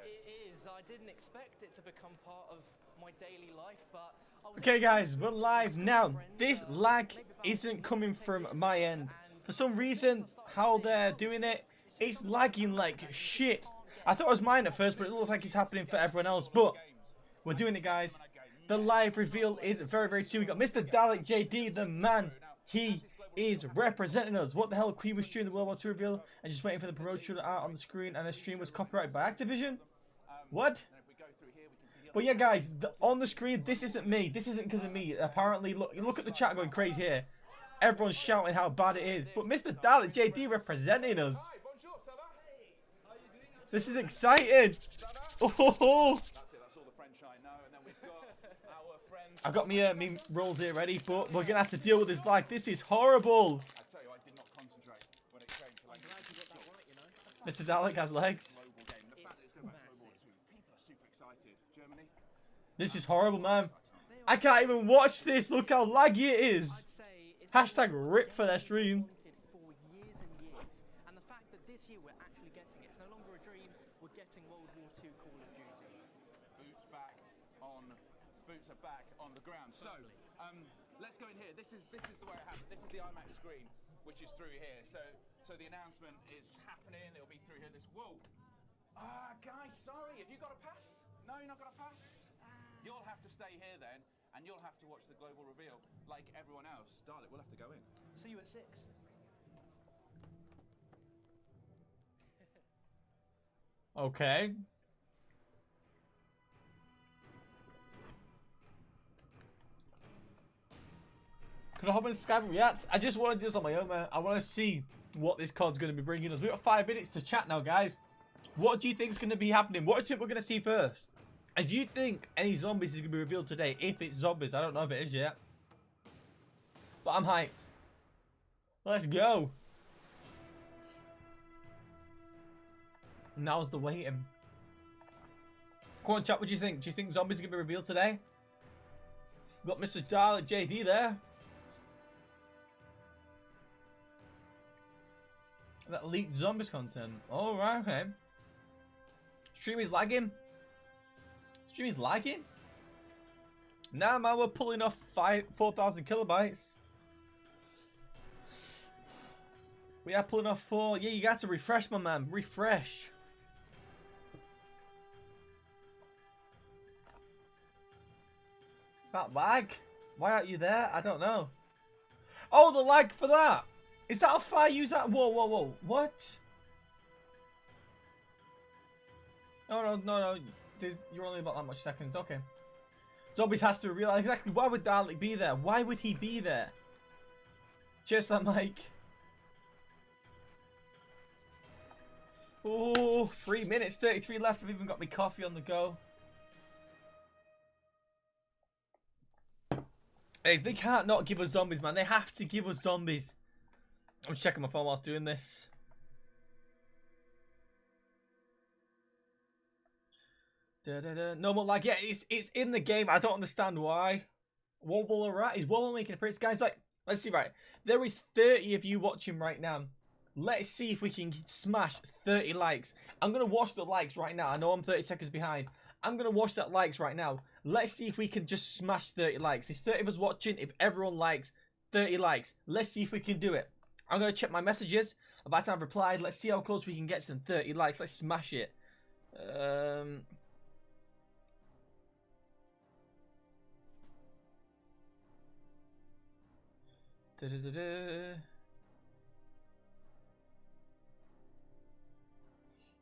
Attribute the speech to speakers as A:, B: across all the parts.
A: It is. I didn't expect it to become part of my daily life, but
B: okay guys, we're live now. This lag isn't coming from my end. For some reason, how they're doing it, it's lagging like shit. I thought it was mine at first, but it looks like it's happening for everyone else. But we're doing it, guys. The live reveal is very, very soon. We got Mr. Dalek JD, the man. He is representing us. What the hell? Queen was streaming the World War II reveal and just waiting for the promotion art on the screen, and the stream was copyrighted by Activision. What? But yeah, guys, on the screen, this isn't me. This isn't because of me. Apparently, look at the chat going crazy here. Everyone's shouting how bad it is. But Mr. Dalek JD representing us. This is exciting. Oh, I got me rolls here ready, but we're gonna have to deal with this lag. This is horrible. Mr. Dalek has legs. This is horrible, man. I can't even watch this. Look how laggy it is. Hashtag RIP for their stream.
A: And the fact that this year we're actually getting it. It's no longer a dream. We're getting World War II Call of Duty.
C: Boots are back on the ground. So, let's go in here. This is the way it happened. This is the IMAX screen, which is through here. So the announcement is happening. It'll be through here. Whoa. Guys, sorry. Have you got a pass? No, you're not got a pass? You'll have to stay here then, and you'll have to watch the global reveal like everyone else. Dalek, we'll have to go in.
A: See you at 6.
B: Okay. Could I hop in Skype and react? I just want to do this on my own, man. I want to see what this COD's going to be bringing us. We've got 5 minutes to chat now, guys. What do you think is going to be happening? What do you think we're going to see first? And do you think any zombies is going to be revealed today? If it's zombies, I don't know if it is yet. But I'm hyped. Let's go. Now's the waiting. Come on, chat, what do you think? Do you think zombies are going to be revealed today? Got Mr. Dalek JD there. That leaked zombies content. Oh, right, okay. Stream is lagging. Stream is lagging. Nah, man, we're pulling off 4,000 kilobytes. We are pulling off 4. Yeah, you got to refresh, my man. Refresh. That lag? Why aren't you there? I don't know. Oh, the lag for that. Is that if I use that? Whoa, whoa, whoa. What? No. You're only about that much seconds. Okay. Zombies has to realize exactly why would Dalek be there? Why would he be there? Just that mic. Oh, 3 minutes, 33 left. I've even got my coffee on the go. Hey, they can't not give us zombies, man. They have to give us zombies. I'm just checking my phone whilst doing this. No more lag. Yeah, it's in the game. I don't understand why. Wobble rat is Wobble making a appearance, guys. Like, let's see. Right, there is 30 of you watching right now. Let's see if we can smash 30 likes. I'm gonna watch the likes right now. I know I'm 30 seconds behind. I'm gonna watch that likes right now. Let's see if we can just smash 30 likes. There's 30 of us watching. If everyone likes 30 likes, let's see if we can do it. I'm gonna check my messages. About to have replied. Let's see how close we can get some 30 likes. Let's smash it.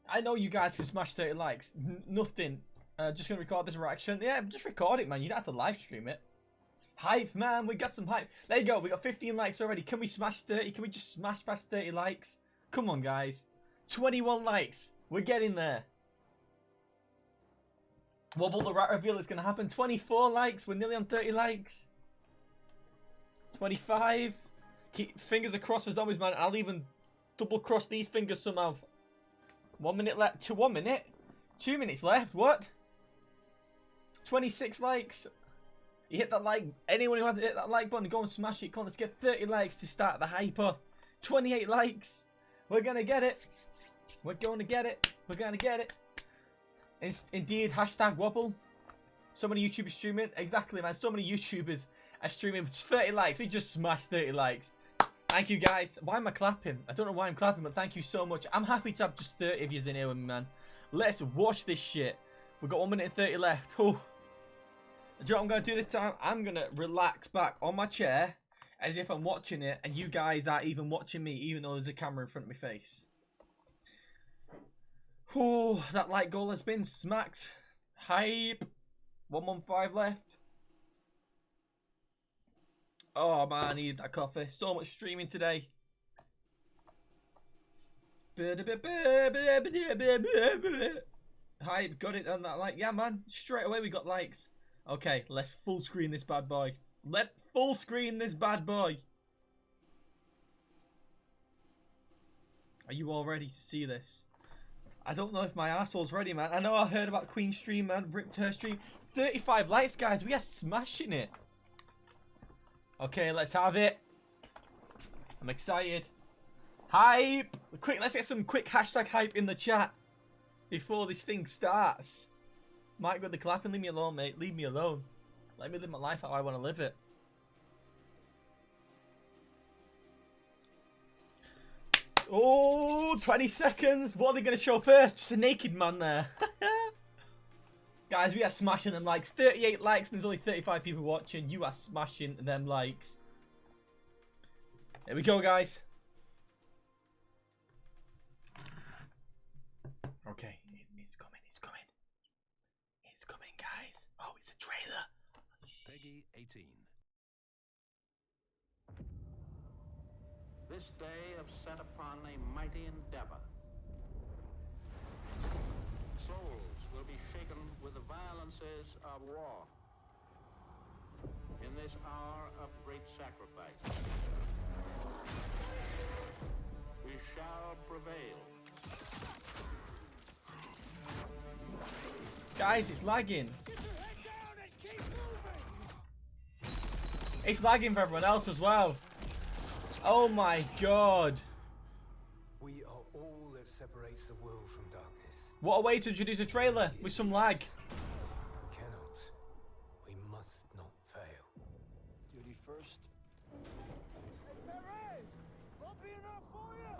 B: I know you guys can smash 30 likes. Nothing. Just gonna record this reaction. Yeah, just record it, man. You don't have to live stream it. Hype, man. We got some hype. There you go. We got 15 likes already. Can we smash 30? Can we just smash past 30 likes? Come on, guys. 21 likes. We're getting there. Wobble the rat reveal is gonna happen. 24 likes. We're nearly on 30 likes. 25. Keep fingers across for zombies, man. I'll even double cross these fingers somehow. 1 minute left. 1 minute? 2 minutes left. What? 26 likes. You hit that like. Anyone who hasn't hit that like button, go and smash it. Come on, let's get 30 likes to start the hyper. 28 likes. We're gonna get it. We're gonna get it. We're gonna get it. Indeed, hashtag wobble. So many YouTubers streaming. Exactly, man. So many YouTubers are streaming. 30 likes. We just smashed 30 likes. Thank you, guys. Why am I clapping? I don't know why I'm clapping, but thank you so much. I'm happy to have just 30 of you in here with me, man. Let's watch this shit. We've got 1 minute and 30 left. Oh. Do you know what I'm going to do this time? I'm going to relax back on my chair as if I'm watching it and you guys are even watching me, even though there's a camera in front of my face. Oh, that like goal has been smacked. Hype. 115 left. Oh man, I needed that coffee. So much streaming today. Hype, got it on that like. Yeah man, straight away we got likes. Okay, let's full screen this bad boy. Let full screen this bad boy. Are you all ready to see this? I don't know if my asshole's ready, man. I know I heard about Queen's stream, man. Ripped her stream. 35 likes, guys. We are smashing it. Okay, let's have it. I'm excited. Hype. Quick, let's get some quick hashtag hype in the chat before this thing starts. Mike with the clapping. Leave me alone, mate. Leave me alone. Let me live my life how I want to live it. Oh, 20 seconds. What are they going to show first? Just a naked man there. Guys, we are smashing them likes. 38 likes and there's only 35 people watching. You are smashing them likes. Here we go, guys. Okay, it's coming, it's coming. It's coming, guys. Oh, it's a trailer.
D: Peggy 18.
E: This day have set upon a mighty endeavor. Souls will be shaken with the violences of war. In this hour of great sacrifice, we shall prevail.
B: Guys, it's lagging. It's lagging for everyone else as well. Oh my god.
F: We are all that separates the world from darkness.
B: What a way to introduce a trailer with some lag.
F: We cannot. We must not fail.
D: Duty first.
G: Perez! Bumpy enough for you!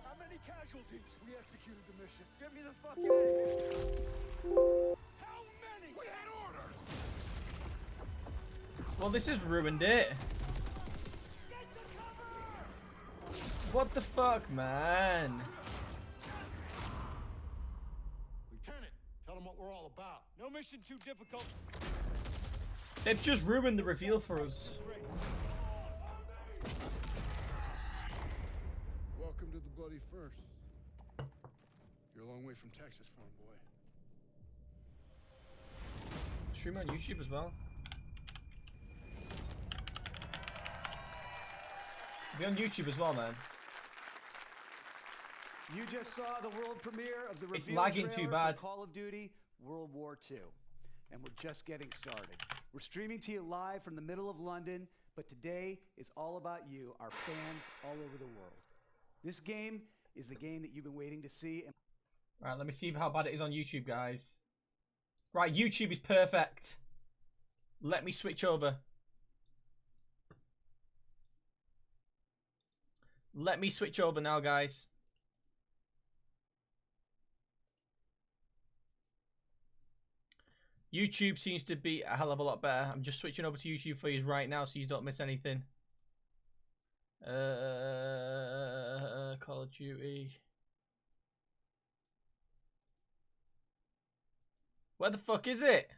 G: How many casualties? We executed the mission. Get me the fuck out of here! How many? We had orders!
B: Well, this has ruined it.
G: Get to cover!
B: What the fuck, man?
G: Lieutenant, tell them what we're all about. No mission too difficult.
B: They've just ruined the reveal for us.
G: Great.
H: Welcome to the Bloody First. You're a long way from Texas, farm boy.
B: Stream on YouTube as well. Be on YouTube as well, man.
I: You just saw the world premiere of the
B: It's
I: reveal
B: lagging
I: trailer
B: too bad.
I: for Call of Duty WW2. And we're just getting started. We're streaming to you live from the middle of London, but today is all about you, our fans all over the world. This game is the game that you've been waiting to see. And
B: Right, let me see how bad it is on YouTube, guys. Right, YouTube is perfect. Let me switch over. Let me switch over now, guys. YouTube seems to be a hell of a lot better. I'm just switching over to YouTube for you right now so you don't miss anything. Call of Duty. Where the fuck is it?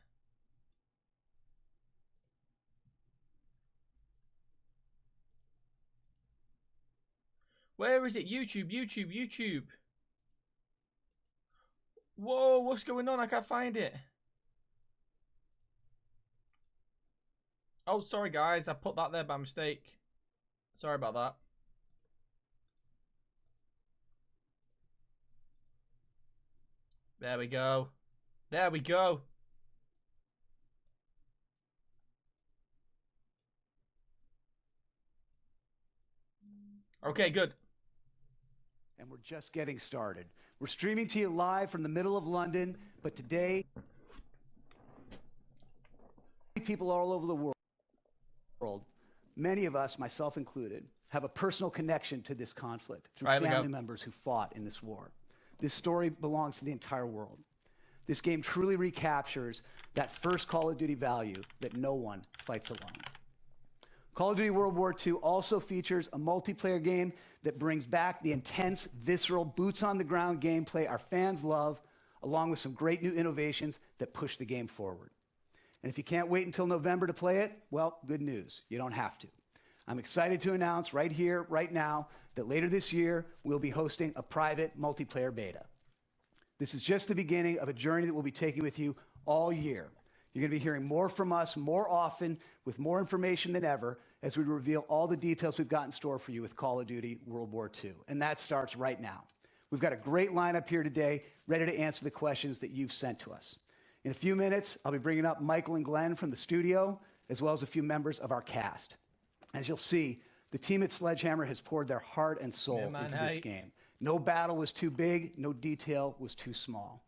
B: Where is it? YouTube, YouTube, YouTube. Whoa, what's going on? I can't find it. Oh, sorry guys, I put that there by mistake. Sorry about that. There we go. There we go. Okay, good.
I: And we're just getting started. We're streaming to you live from the middle of London, but today, people all over the world, many of us, myself included, have a personal connection to this conflict through family members who fought in this war. This story belongs to the entire world. This game truly recaptures that first Call of Duty value that no one fights alone. Call of Duty World War II also features a multiplayer game that brings back the intense, visceral, boots-on-the-ground gameplay our fans love, along with some great new innovations that push the game forward. And if you can't wait until November to play it, well, good news. You don't have to. I'm excited to announce right here, right now, that later this year, we'll be hosting a private multiplayer beta. This is just the beginning of a journey that we'll be taking with you all year. You're going to be hearing more from us more often with more information than ever as we reveal all the details we've got in store for you with Call of Duty World War II. And that starts right now. We've got a great lineup here today, ready to answer the questions that you've sent to us. In a few minutes, I'll be bringing up Michael and Glenn from the studio, as well as a few members of our cast. As you'll see, the team at Sledgehammer has poured their heart and soul into this game. No battle was too big, no detail was too small.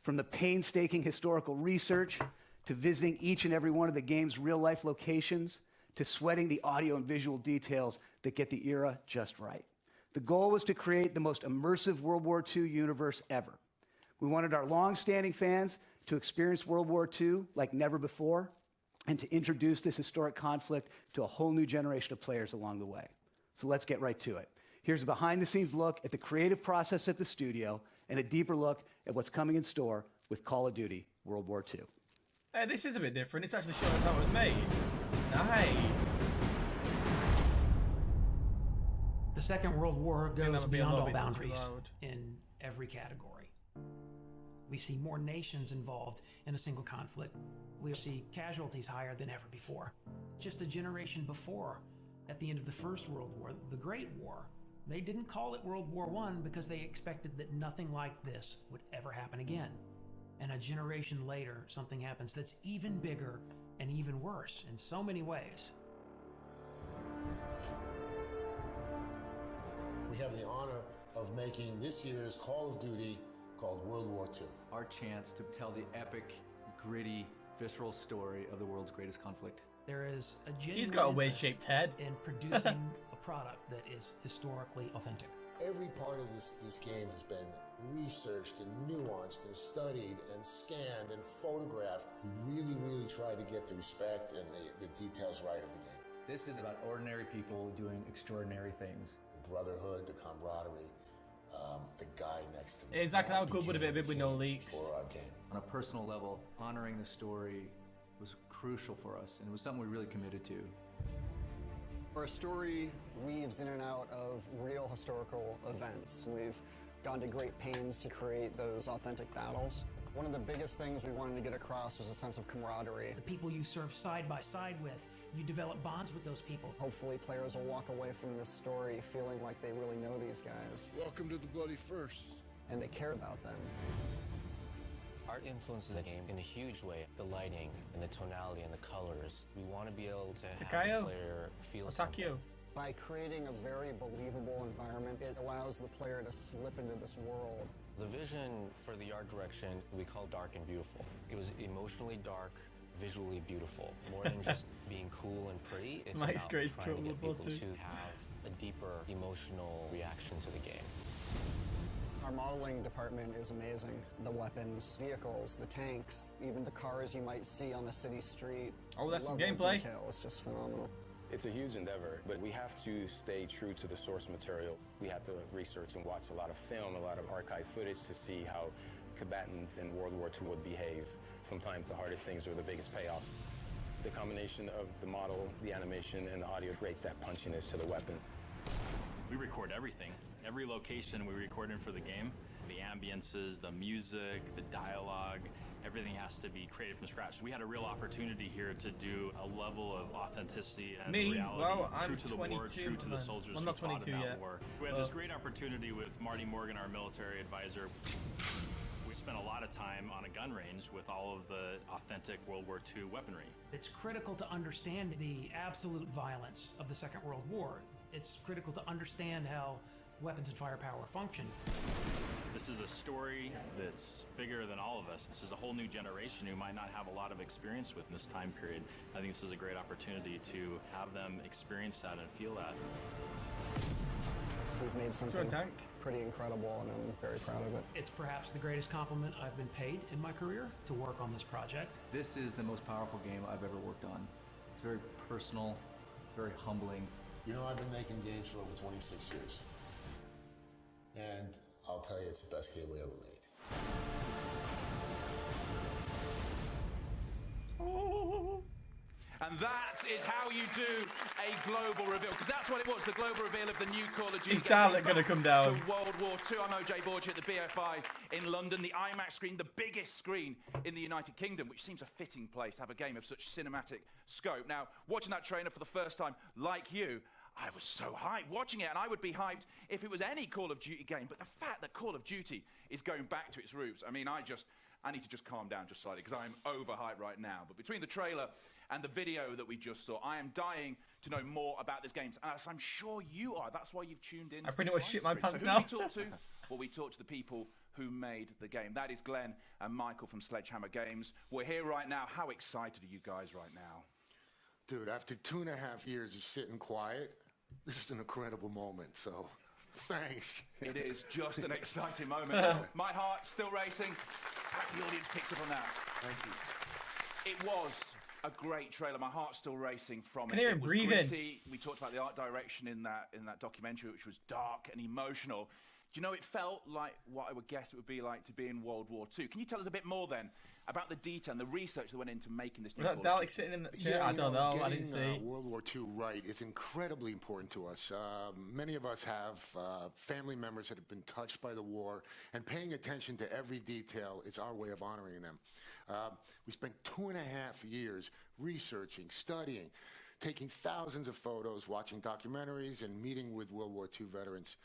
I: From the painstaking historical research, to visiting each and every one of the game's real-life locations, to sweating the audio and visual details that get the era just right. The goal was to create the most immersive World War II universe ever. We wanted our long-standing fans to experience World War II like never before, and to introduce this historic conflict to a whole new generation of players along the way. So let's get right to it. Here's a behind-the-scenes look at the creative process at the studio, and a deeper look at what's coming in store with Call of Duty World War II.
B: Hey, this is a bit different. It's actually showing us how it was made. Nice.
J: The Second World War goes beyond all boundaries in every category. We see more nations involved in a single conflict. We see casualties higher than ever before. Just a generation before, at the end of the First World War, the Great War, they didn't call it World War I because they expected that nothing like this would ever happen again. And a generation later, something happens that's even bigger and even worse in so many ways.
K: We have the honor of making this year's Call of Duty called World War II.
L: Our chance to tell the epic, gritty, visceral story of the world's greatest conflict.
J: There is a genuine
B: He's got a weird-shaped head.
J: in producing a product that is historically authentic.
K: Every part of this game has been researched and nuanced and studied and scanned and photographed. We really tried to get the respect and the details right of the game.
L: This is about ordinary people doing extraordinary things.
K: The brotherhood, the camaraderie, the guy next to me.
B: Exactly how good would have been with no leaks.
K: For our game.
L: On a personal level, honoring the story was crucial for us, and it was something we really committed to.
M: Our story weaves in and out of real historical events. We've gone to great pains to create those authentic battles. One of the biggest things we wanted to get across was a sense of camaraderie.
J: The people you serve side by side with, you develop bonds with those people.
M: Hopefully players will walk away from this story feeling like they really know these guys.
H: Welcome to the Bloody First.
M: And they care about them.
N: Art influences the game in a huge way. The lighting and the tonality and the colors. We want to be able to have the player feel something.
M: By creating a very believable environment, it allows the player to slip into this world.
N: The vision for the art direction we call dark and beautiful. It was emotionally dark, visually beautiful. More than just being cool and pretty, it's about trying to get people to have a deeper emotional reaction to the game.
M: Our modeling department is amazing. The weapons, vehicles, the tanks, even the cars you might see on the city street.
B: Oh, that's some gameplay.
M: Detail is just phenomenal.
O: It's a huge endeavor, but we have to stay true to the source material. We have to research and watch a lot of film, a lot of archive footage to see how combatants in World War II would behave. Sometimes the hardest things are the biggest payoffs. The combination of the model, the animation, and the audio creates that punchiness to the weapon.
P: We record everything. Every location we record in for the game, the ambiences, the music, the dialogue, everything has to be created from scratch. We had a real opportunity here to do a level of authenticity and reality,
B: well, I'm
P: true to the war,
B: 22,
P: true to the soldiers who fought in that war. We had this great opportunity with Marty Morgan, our military advisor. We spent a lot of time on a gun range with all of the authentic World War II weaponry.
J: It's critical to understand the absolute violence of the Second World War. It's critical to understand how weapons and firepower function.
P: This is a story that's bigger than all of us. This is a whole new generation who might not have a lot of experience with in this time period. I think this is a great opportunity to have them experience that and feel that.
M: We've made something pretty incredible, and I'm very proud of it.
J: It's perhaps the greatest compliment I've been paid in my career to work on this project.
L: This is the most powerful game I've ever worked on. It's very personal, it's very humbling.
K: You know, I've been making games for over 26 years. And I'll tell you, it's the best game we ever made.
C: And that is how you do a global reveal, because that's what it was, the global reveal of the new Call of Duty.
B: Is Dalek going to come down?
C: To World War II. I'm OJ Borgia at the BFI in London, the IMAX screen, the biggest screen in the United Kingdom, which seems a fitting place to have a game of such cinematic scope. Now, watching that trailer for the first time, like you, I was so hyped watching it, and I would be hyped if it was any Call of Duty game, but the fact that Call of Duty is going back to its roots, I mean, I need to just calm down just slightly, because I'm overhyped right now. But between the trailer and the video that we just saw, I am dying to know more about this game, and as I'm sure you are. That's why you've tuned in.
B: I pretty much shit my pants
C: so
B: now.
C: Who do we talk to? Well, we talk to the people who made the game. That is Glenn and Michael from Sledgehammer Games. We're here right now. How excited are you guys right now?
K: Dude, after 2.5 years of sitting quiet, this is an incredible moment, so thanks.
C: It is just an exciting moment. My heart's still racing. I hope the audience picks up on that.
K: Thank you.
C: It was a great trailer. My heart's still racing from it.
B: Can hear him
C: It was
B: breathing.
C: gritty. We talked about the art direction in that documentary, which was dark and emotional. Do you know, it felt like what I would guess it would be like to be in World War II. Can you tell us a bit more then about the detail and the research that went into making this new
B: Was that Dalek sitting in the chair?
K: Yeah,
B: I don't know. I didn't
K: getting,
B: see.
K: World War II right is incredibly important to us. Many of us have family members that have been touched by the war, and paying attention to every detail is our way of honoring them. We spent 2.5 years researching, studying, taking thousands of photos, watching documentaries, and meeting with World War II veterans.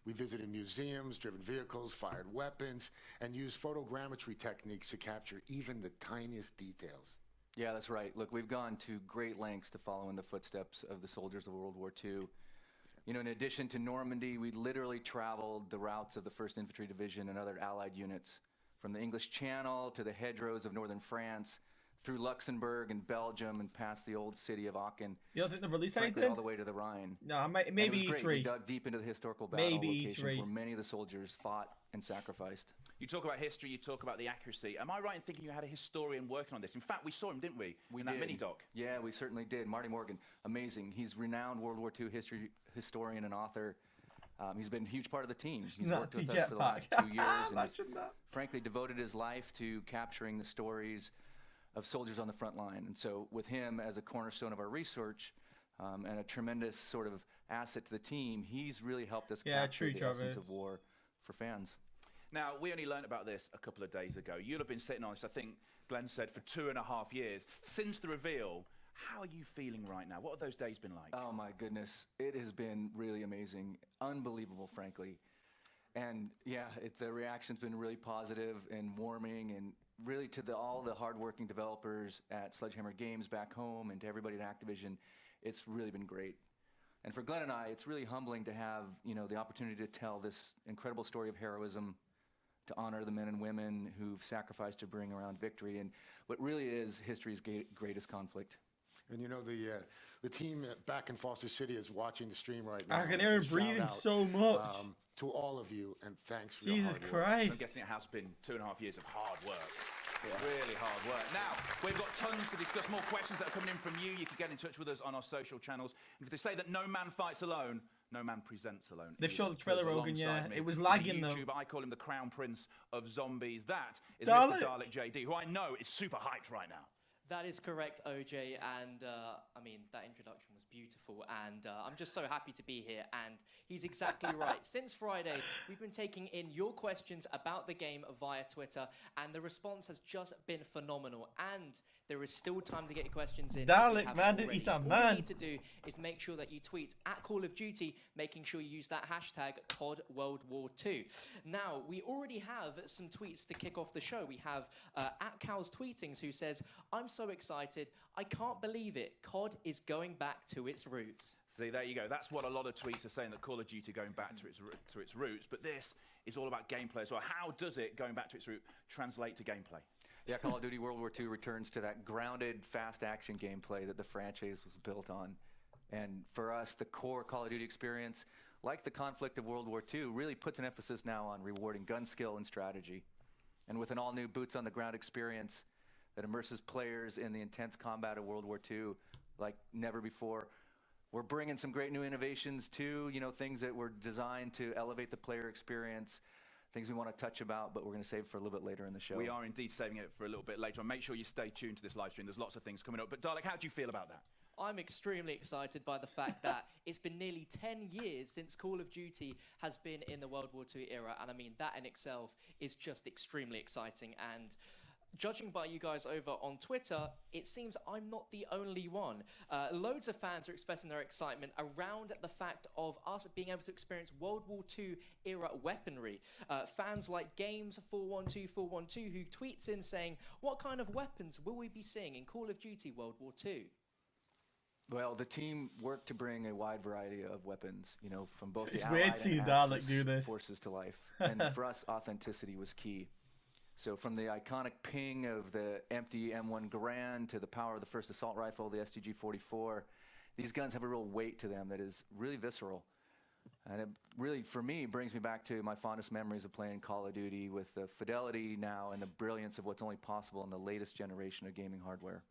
K: We visited museums, driven vehicles, fired weapons, and used photogrammetry techniques to capture even the tiniest details.
L: Yeah, that's right. Look, we've gone to great lengths to follow in the footsteps of the soldiers of World War II. You know, in addition to Normandy, we literally traveled the routes of the 1st Infantry Division and other Allied units, from the English Channel to the hedgerows of northern France, through Luxembourg and Belgium, and past the old city of Aachen.
B: You don't think they'll release
L: frankly,
B: anything?
L: all the way to the Rhine.
B: No, maybe
L: E3.
B: E3.
L: We dug deep into the historical battle
B: Maybe
L: locations
B: E3.
L: where many of the soldiers fought and sacrificed.
C: You talk about history, you talk about the accuracy. Am I right in thinking you had a historian working on this? In fact, we saw him, didn't we? In that mini-doc.
L: Yeah, we certainly did. Marty Morgan, amazing. He's renowned World War II historian and author. He's been a huge part of the team. He's worked with us for the last 2 years, and he's frankly devoted his life to capturing the stories of soldiers on the front line. And so with him as a cornerstone of our research and a tremendous sort of asset to the team, he's really helped us capture the essence of war for fans.
C: Now, we only learned about this a couple of days ago. You'll have been sitting on this, I think Glenn said, for 2.5 years. Since the reveal, how are you feeling right now? What have those days been like?
L: Oh my goodness, it has been really amazing, unbelievable, frankly. And yeah, the reaction's been really positive and warming, and really to all the hardworking developers at Sledgehammer Games back home and to everybody at Activision, it's really been great. And for Glenn and I, it's really humbling to have, you know, the opportunity to tell this incredible story of heroism, to honor the men and women who've sacrificed to bring around victory, and what really is history's greatest conflict.
K: And you know, the team back in Foster City is watching the stream right now.
B: I can hear him breathing so much.
K: To all of you, and thanks for your
B: Jesus
K: hard work.
B: Christ.
C: I'm guessing it has been 2.5 years of hard work. Really hard work. Now, we've got tons to discuss, more questions that are coming in from you. You can get in touch with us on our social channels. And if they say that no man fights alone, no man presents alone.
B: They've showed the trailer, Rogan, yeah. It was
C: He's
B: lagging,
C: a
B: though.
C: YouTuber. I call him the Crown Prince of Zombies. That is
B: Dalek.
C: Mr. Dalek JD, who I know is super hyped right now.
A: That is correct, OJ, and I mean, that introduction was beautiful, and I'm just so happy to be here, and he's exactly right. Since Friday, we've been taking in your questions about the game via Twitter, and the response has just been phenomenal, and There is still time to get your questions in.
B: Dalek, man, he's a
A: All
B: man.
A: you need to do is make sure that you tweet at Call of Duty, making sure you use that hashtag COD World War II. Now, we already have some tweets to kick off the show. We have at Cal's Tweetings, who says, "I'm so excited. I can't believe it. COD is going back to its roots."
C: See, there you go. That's what a lot of tweets are saying, that Call of Duty going back to its roots. But this is all about gameplay as well. How does it, going back to its root, translate to gameplay?
L: Yeah, Call of Duty World War II returns to that grounded, fast action gameplay that the franchise was built on. And for us, the core Call of Duty experience, like the conflict of World War II, really puts an emphasis now on rewarding gun skill and strategy. And with an all-new boots-on-the-ground experience that immerses players in the intense combat of World War II like never before, we're bringing some great new innovations too, you know, things that were designed to elevate the player experience, things we want to touch about, but we're going to save for a little bit later in the show.
C: We are indeed saving it for a little bit later on. Make sure you stay tuned to this live stream. There's lots of things coming up. But Dalek, how do you feel about that?
A: I'm extremely excited by the fact that it's been nearly 10 years since Call of Duty has been in the World War II era. And I mean, that in itself is just extremely exciting. And judging by you guys over on Twitter, it seems I'm not the only one. Loads of fans are expressing their excitement around the fact of us being able to experience World War II era weaponry. Fans like Games412412 who tweets in saying, "What kind of weapons will we be seeing in Call of Duty World War II?"
L: Well, the team worked to bring a wide variety of weapons, you know, from both
B: It's
L: the
B: weird
L: Allied
B: seeing
L: and
B: Dalek
L: Axis
B: do this.
L: forces to life. And for us, authenticity was key. So from the iconic ping of the empty M1 Garand to the power of the first assault rifle, the STG-44, these guns have a real weight to them that is really visceral. And it really, for me, brings me back to my fondest memories of playing Call of Duty with the fidelity now and the brilliance of what's only possible in the latest generation of gaming hardware.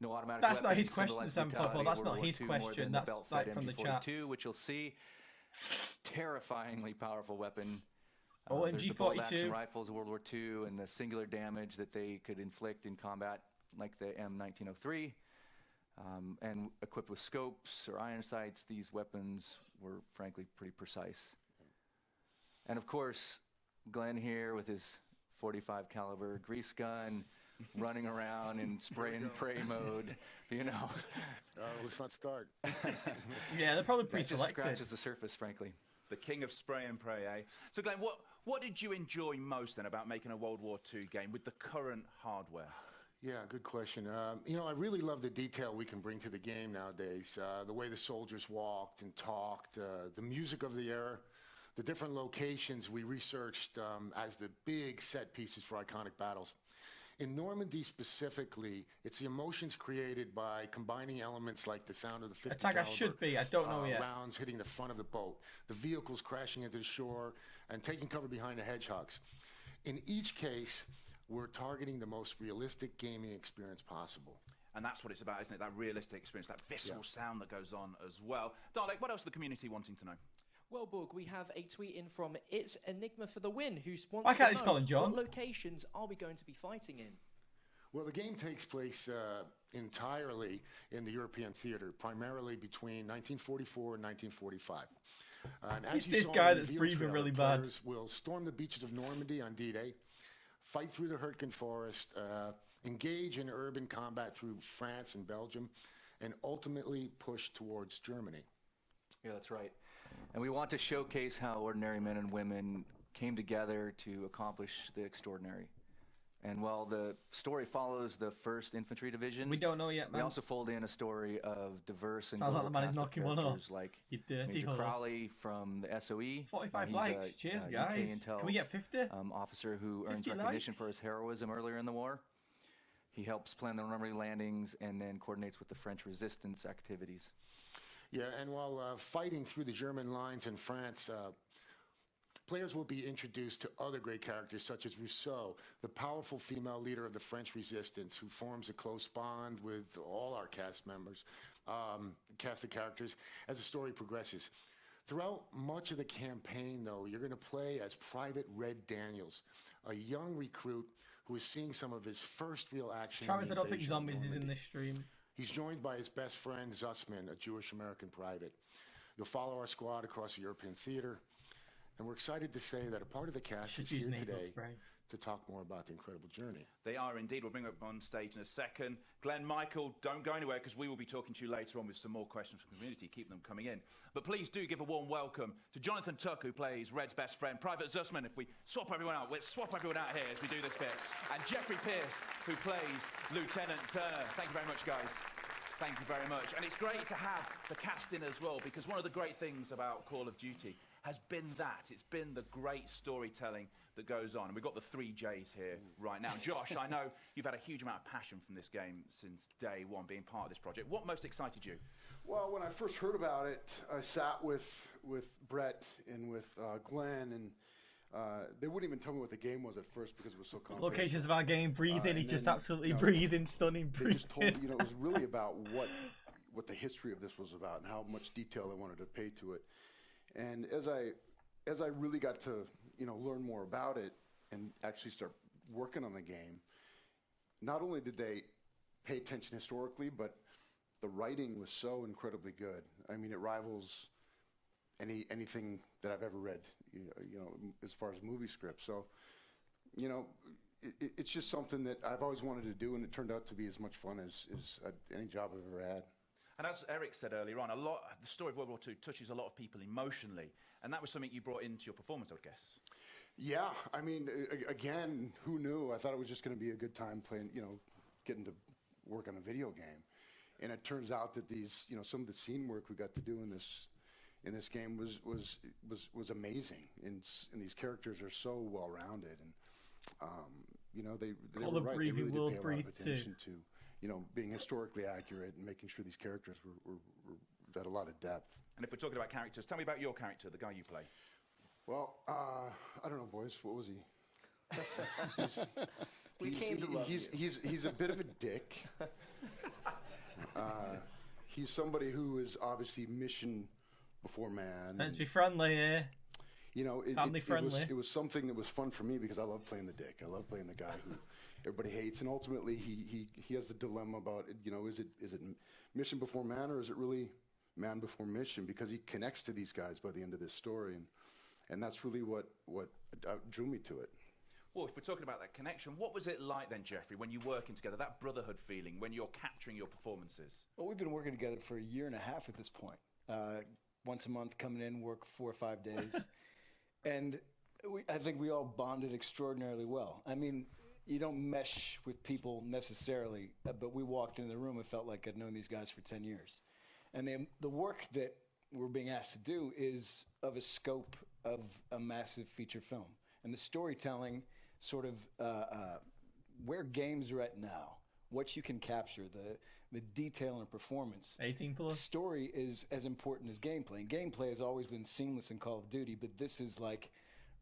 L: No automatic
B: That's not
L: weapons
B: his question,
L: symbolize
B: Sam
L: brutality
B: Popple.
L: of
B: That's
L: World
B: not
L: War
B: his
L: II more
B: question.
L: than the
B: That's
L: belt-fed
B: like from the chat.
L: MG42, which you'll see. Terrifyingly powerful weapon.
B: Oh,
L: There's the bolt
B: MG42.
L: action rifles of World War II and the singular damage that they could inflict in combat, like the M1903. And equipped with scopes or iron sights, these weapons were frankly pretty precise. And of course, Glenn here with his 45 caliber grease gun, running around in spray and pray mode, you know.
K: Let's not start.
B: Yeah, they're probably pretty
L: That just
B: selected.
L: scratches the surface, frankly.
C: The king of spray and pray, eh? So, Glenn, what did you enjoy most then about making a World War II game with the current hardware?
K: Yeah, good question. You know, I really love the detail we can bring to the game nowadays. The way the soldiers walked and talked, the music of the era, the different locations we researched as the big set pieces for iconic battles. In Normandy specifically, it's the emotions created by combining elements like the sound of the 50
B: Attack I
K: caliber
B: should be, I don't know yet.
K: rounds hitting the front of the boat, the vehicles crashing into the shore, and taking cover behind the hedgehogs. In each case, we're targeting the most realistic gaming experience possible.
C: And that's what it's about, isn't it? That realistic experience, that visceral sound that goes on as well. Dalek, what else is the community wanting to know?
A: Well, Borg, we have a tweet in from It's Enigma for the Win, who
B: Why
A: wants
B: can't
A: to
B: he
A: know
B: call him John?
A: what locations are we going to be fighting in?
K: Well, the game takes place entirely in the European theater, primarily between 1944 and 1945. And as
B: He's
K: you
B: this
K: saw
B: guy
K: in the
B: that's
K: reveal
B: breathing
K: trailer,
B: really bad.
K: players will storm the beaches of Normandy on D-Day, fight through the Hurtgen Forest, engage in urban combat through France and Belgium, and ultimately push towards Germany.
L: Yeah, that's right. And we want to showcase how ordinary men and women came together to accomplish the extraordinary. And while the story follows the 1st Infantry Division,
B: We don't know yet, man.
L: we also fold in a story of diverse and
B: Sounds like the
L: global
B: man is
L: cast of
B: knocking one off.
L: characters like
B: You dirty
L: Major
B: holes.
L: Crowley from the SOE.
B: 45
L: He's
B: likes.
L: a,
B: Cheers,
L: UK
B: guys.
L: Intel,
B: Can we get 50?
L: officer who earns
B: 50
L: recognition
B: likes?
L: for his heroism earlier in the war. He helps plan the Normandy landings and then coordinates with the French resistance activities.
K: Yeah, and while fighting through the German lines in France, players will be introduced to other great characters such as Rousseau, the powerful female leader of the French resistance who forms a close bond with all our cast members, cast of characters, as the story progresses. Throughout much of the campaign, though, you're going to play as Private Red Daniels, a young recruit who is seeing some of his first real action.
B: Travis, I
K: in the
B: don't think
K: invasion of
B: Zombies is in
K: Normandy.
B: this stream.
K: He's joined by his best friend, Zussman, a Jewish-American private. You'll follow our squad across the European theater, and we're excited to say that a part of the cast
B: Should
K: is
B: use
K: here
B: nasal
K: today
B: spray.
K: to talk more about the incredible journey.
C: They are indeed. We'll bring them up on stage in a second. Glenn, Michael, don't go anywhere because we will be talking to you later on with some more questions from the community. Keep them coming in. But please do give a warm welcome to Jonathan Tuck, who plays Red's best friend, Private Zussman. If we swap everyone out, let's swap everyone out here as we do this bit. And Jeffrey Pierce, who plays Lieutenant Turner. Thank you very much, guys. Thank you very much. And it's great to have the cast in as well, because one of the great things about Call of Duty has been that. It's been the great storytelling that goes on. And we've got the 3 J's here right now. Josh, I know you've had a huge amount of passion from this game since day one, being part of this project. What most excited you?
Q: Well, when I first heard about it, I sat with Brett and with Glenn, and they wouldn't even tell me what the game was at first because it was so complicated.
B: Locations of our game, breathing, he's just absolutely breathing, stunning breathing.
Q: They just told me, it was really about what the history of this was about and how much detail they wanted to pay to it. And as I really got to learn more about it and actually start working on the game, not only did they pay attention historically, but the writing was so incredibly good. I mean, it rivals anything that I've ever read, as far as movie scripts. So, it's just something that I've always wanted to do, and it turned out to be as much fun as any job I've ever had.
C: And as Eric said earlier on, the story of World War II touches a lot of people emotionally, and that was something you brought into your performance, I would guess.
Q: Yeah, I mean, again, who knew? I thought it was just going to be a good time playing, getting to work on a video game, and it turns out that these, some of the scene work we got to do in this game was amazing, and these characters are so well rounded, and they were right. They really did pay a lot of attention to. Being historically accurate and making sure these characters were had a lot of depth. And if we're talking about characters, tell me about your character, the guy you play. Well, I don't know, boys. What was he? He's a bit of a dick. He's somebody who is obviously mission before man.
B: Let's be friendly here.
Q: It was something that was fun for me because I love playing the dick. I love playing the guy who everybody hates, and ultimately he has the dilemma about is it mission before man, or is it really man before mission? Because he connects to these guys by the end of this story, and that's really what drew me to it.
C: Well, if we're talking about that connection, what was it like then, Jeffrey, when you're working together, that brotherhood feeling, when you're capturing your performances?
R: Well, we've been working together for 1.5 years at this point. Once a month, coming in, work 4 or 5 days. And I think we all bonded extraordinarily well. I mean, you don't mesh with people necessarily, but we walked into the room and felt like I'd known these guys for 10 years. And the work that we're being asked to do is of a scope of a massive feature film. And the storytelling sort of where games are at now, what you can capture, the detail and performance.
B: 18 plus.
R: Story is as important as gameplay. And gameplay has always been seamless in Call of Duty, but this is like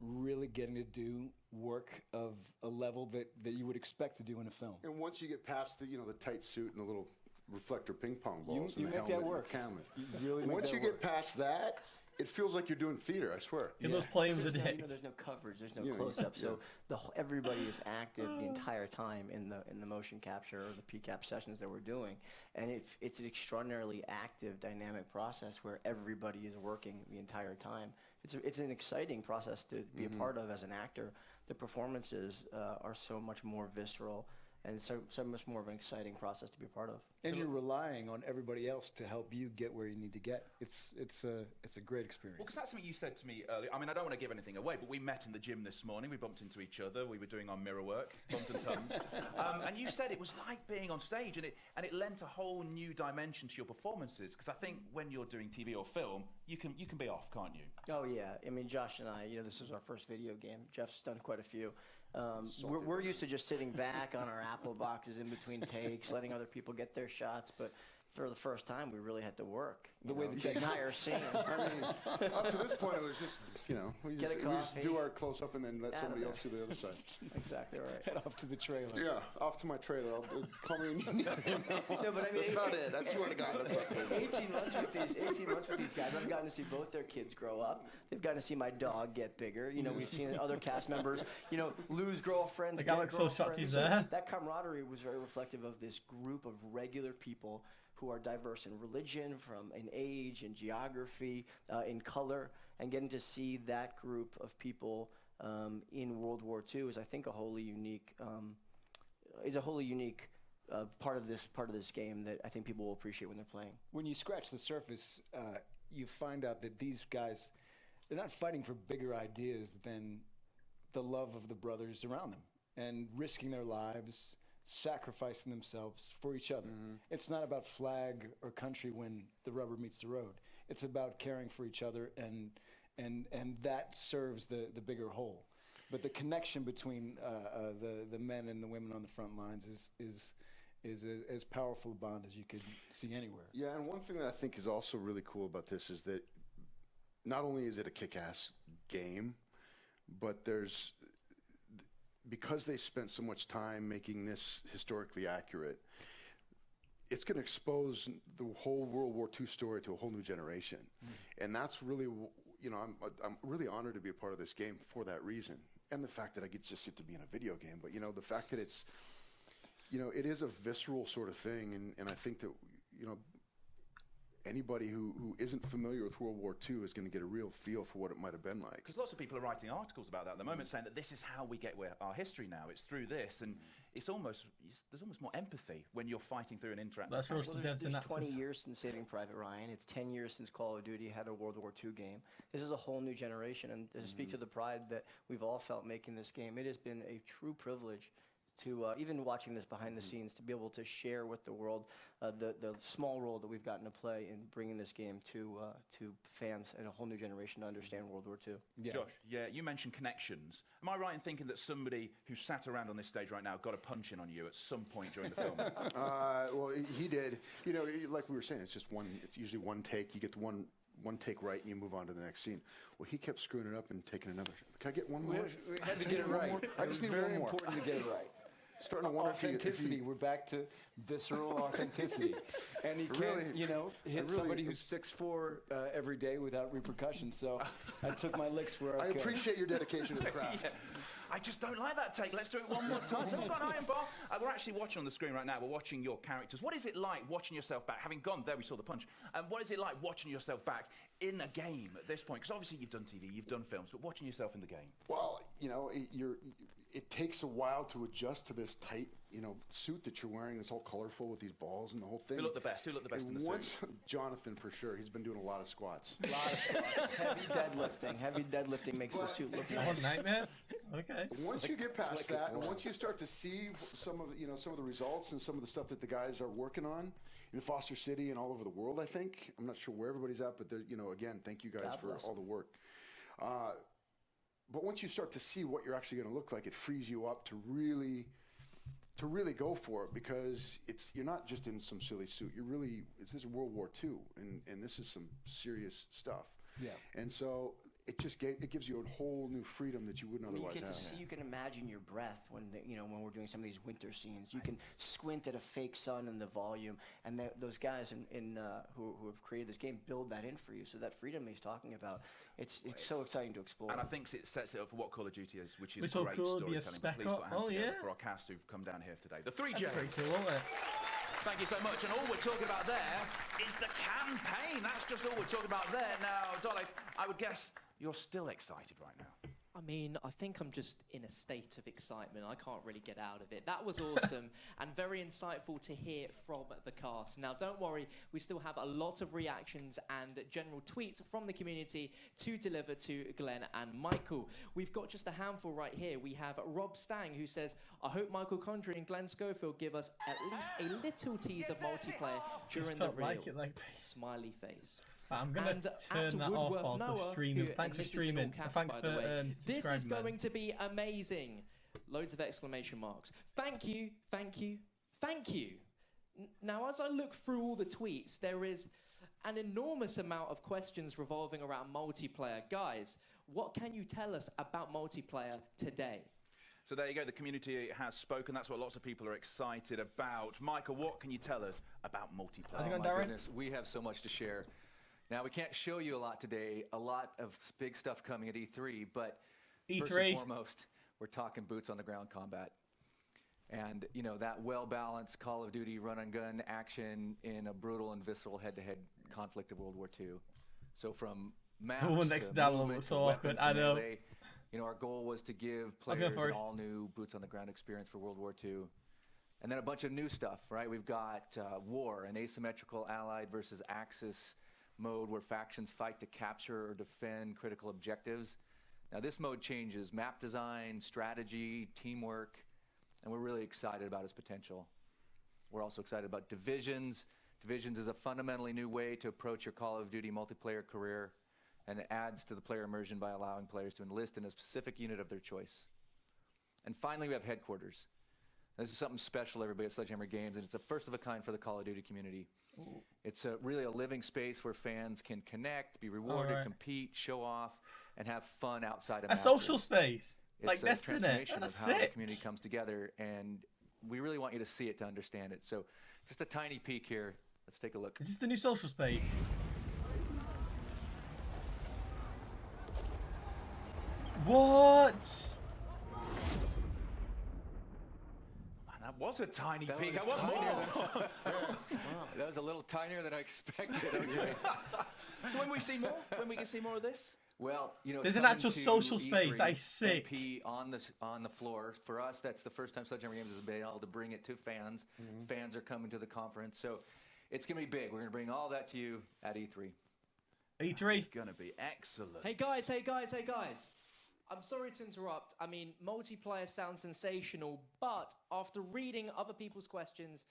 R: really getting to do work of a level that you would expect to do in a film.
Q: And once you get past the tight suit and the little reflector ping pong balls
R: you
Q: and the
R: make
Q: helmet
R: that work.
Q: And the camera.
R: You really make
Q: once
R: that
Q: you
R: work.
Q: get past that, it feels like you're doing theater, I swear.
B: It was playing with the dick.
S: There's no coverage, there's no close-up, so everybody is active the entire time in the motion capture or the PCAP sessions that we're doing, and it's an extraordinarily active, dynamic process where everybody is working the entire time. It's an exciting process to be a part of as an actor. The performances are so much more visceral, and it's so much more of an exciting process to be a part of.
R: And you're relying on everybody else to help you get where you need to get. It's a great experience.
C: Well, because that's something you said to me earlier. I mean, I don't want to give anything away, but we met in the gym this morning. We bumped into each other. We were doing our mirror work, bums and tons. And you said it was like being on stage, and it lent a whole new dimension to your performances. Because I think when you're doing TV or film, you can be off, can't you?
S: Oh yeah. I mean, Josh and I, this is our first video game. Jeff's done quite a few. We're used to just sitting back on our Apple boxes in between takes, letting other people get their shots, but for the first time, we really had to work. The entire scene.
Q: I mean, up to this point, it was just, we just do our close-up and then let somebody else do the other side.
S: Exactly right.
R: Head off to the trailer.
Q: Yeah, off to my trailer. Call me when you need me.
S: No, but I mean,
Q: that's not it. I swear to God, that's not it.
S: 18 months with these guys, I've gotten to see both their kids grow up. They've gotten to see my dog get bigger. We've seen other cast members, lose girlfriends,
B: the guy looks so shocked he's there.
S: That camaraderie was very reflective of this group of regular people who are diverse in religion, in age, in geography, in color, and getting to see that group of people in World War II is, I think, a wholly unique part of this game that I think people will appreciate when they're playing.
R: When you scratch the surface, you find out that these guys, they're not fighting for bigger ideas than the love of the brothers around them and risking their lives, sacrificing themselves for each other. It's not about flag or country when the rubber meets the road. It's about caring for each other, and that serves the bigger whole. But the connection between the men and the women on the front lines is as powerful a bond as you could see anywhere.
Q: Yeah, and one thing that I think is also really cool about this is that not only is it a kick-ass game, but because they spent so much time making this historically accurate, it's going to expose the whole World War II story to a whole new generation. And that's really, I'm really honored to be a part of this game for that reason. And the fact that I get just to be in a video game, but the fact that it's, it is a visceral sort of thing, and I think that, anybody who isn't familiar with World War II is going to get a real feel for what it might have been like.
T: Because lots of people are writing articles about that at the moment, saying that this is how we get our history now. It's through this, and there's almost more empathy when you're fighting through an interactive.
S: That's there's 20 years since Saving Private Ryan. It's 10 years since Call of Duty had a World War II game. This is a whole new generation, and to speak to the pride that we've all felt making this game, it has been a true privilege to, even watching this behind the scenes, to be able to share with the world the small role that we've gotten to play in bringing this game to fans and a whole new generation to understand World War II.
T: Yeah. Josh, you mentioned connections. Am I right in thinking that somebody who sat around on this stage right now got a punch in on you at some point during the film?
Q: Well, he did. Like we were saying, it's usually one take. You get the one take right and you move on to the next scene. Well, he kept screwing it up and taking another. Can I get one more?
R: We had to get it right.
Q: I just need one more.
R: Very important to get it right.
Q: Starting to wonder
R: authenticity. We're back to visceral authenticity, and you can't, hit somebody who's 6'4" every day without repercussions. So I took my licks where I could.
Q: I appreciate your dedication to the craft.
T: I just don't like that take. Let's do it one more time. Hold on, Iron Bar. We're actually watching on the screen right now. We're watching your characters. What is it like watching yourself back? Having gone there, we saw the punch. What is it like watching yourself back in a game at this point? Because obviously you've done TV, you've done films, but watching yourself in the game.
Q: Well, it takes a while to adjust to this tight, suit that you're wearing. It's all colorful with these balls and the whole thing.
T: Who looked the best? In the suit?
Q: Jonathan, for sure. He's been doing a lot of squats.
S: Heavy deadlifting makes the suit look
B: nice. Nightmare. Okay.
Q: Once you get past that, and once you start to see some of the results and some of the stuff that the guys are working on in Foster City and all over the world, I think. I'm not sure where everybody's at, but again, thank you guys for all the work. But once you start to see what you're actually going to look like, it frees you up to really go for it, because you're not just in some silly suit. This is World War II, and this is some serious stuff.
R: Yeah.
Q: And so it gives you a whole new freedom that you wouldn't otherwise have.
S: You can imagine your breath when when we're doing some of these winter scenes. You can squint at a fake sun and the volume, and those guys who have created this game build that in for you. So that freedom he's talking about, it's so exciting to explore.
T: And I think it sets it up for what Call of Duty is, which is
B: so
T: great
B: cool,
T: storytelling.
B: Be a spec
T: Please put hands together
B: yeah.
T: for our cast who've come down here today. The 3J.
B: That's pretty cool, isn't it?
T: Thank you so much. And all we're talking about there is the campaign. That's just all we're talking about there. Now, Dolly, I would guess you're still excited right now.
A: I mean, I think I'm just in a state of excitement. I can't really get out of it. That was awesome and very insightful to hear from the cast. Now, don't worry, we still have a lot of reactions and general tweets from the community to deliver to Glenn and Michael. We've got just a handful right here. We have Rob Stang, who says, I hope Michael Condrey and Glenn Schofield give us at least a little tease of multiplayer during the reveal. Smiley face.
B: I'm going to turn that off also streaming. Thanks for streaming. Thanks for subscribing.
A: This is going to be amazing. Loads of exclamation marks. Thank you, thank you, thank you. Now, as I look through all the tweets, there is an enormous amount of questions revolving around multiplayer. Guys, what can you tell us about multiplayer today?
T: So there you go, the community has spoken. That's what lots of people are excited about. Michael, what can you tell us about multiplayer?
L: Oh my goodness, we have so much to share. Now, we can't show you a lot today, a lot of big stuff coming at E3, but first and foremost, we're talking boots on the ground combat. And, that well-balanced Call of Duty run-and-gun action in a brutal and visceral head-to-head conflict of World War II. So from maps
B: The one
L: to
B: next to Dallin
L: movement
B: looks
L: to
B: so awkward,
L: weapons to
B: I know.
L: melee. You know, our goal was to give
B: I'll go
L: players an
B: first.
L: all-new boots-on-the-ground experience for World War II. And then a bunch of new stuff, right? We've got War, an asymmetrical allied versus Axis mode where factions fight to capture or defend critical objectives. Now, this mode changes map design, strategy, teamwork, and we're really excited about its potential. We're also excited about Divisions. Divisions is a fundamentally new way to approach your Call of Duty multiplayer career, and it adds to the player immersion by allowing players to enlist in a specific unit of their choice. And finally, we have Headquarters. This is something special, everybody, at Sledgehammer Games, and it's the first of a kind for the Call of Duty community. Ooh. It's really a living space where fans can connect, be rewarded, compete, show off, and have fun outside of
B: a social space.
L: It's
B: like
L: a
B: Destiny.
L: transformation
B: That's
L: of how the
B: sick.
L: community comes together, and we really want you to see it to understand it. So just a tiny peek here. Let's take a look.
B: Is this the new social space? What?
T: That was a tiny peek.
L: That was a little tinier than I expected, OJ.
T: So when we see more? When we can see more of this?
L: Well, you know,
B: There's
L: it's
B: an
L: coming
B: actual
L: to
B: social space.
L: E3,
B: That is sick.
L: MP on the floor. For us, that's the first time Sledgehammer Games has been able to bring it to fans. Fans are coming to the conference, so it's going to be big. We're going to bring all that to you at E3.
B: E3.
T: It's going to be excellent.
A: Hey guys, hey guys, hey guys. I'm sorry to interrupt. I mean, multiplayer sounds sensational, but after reading other people's questions,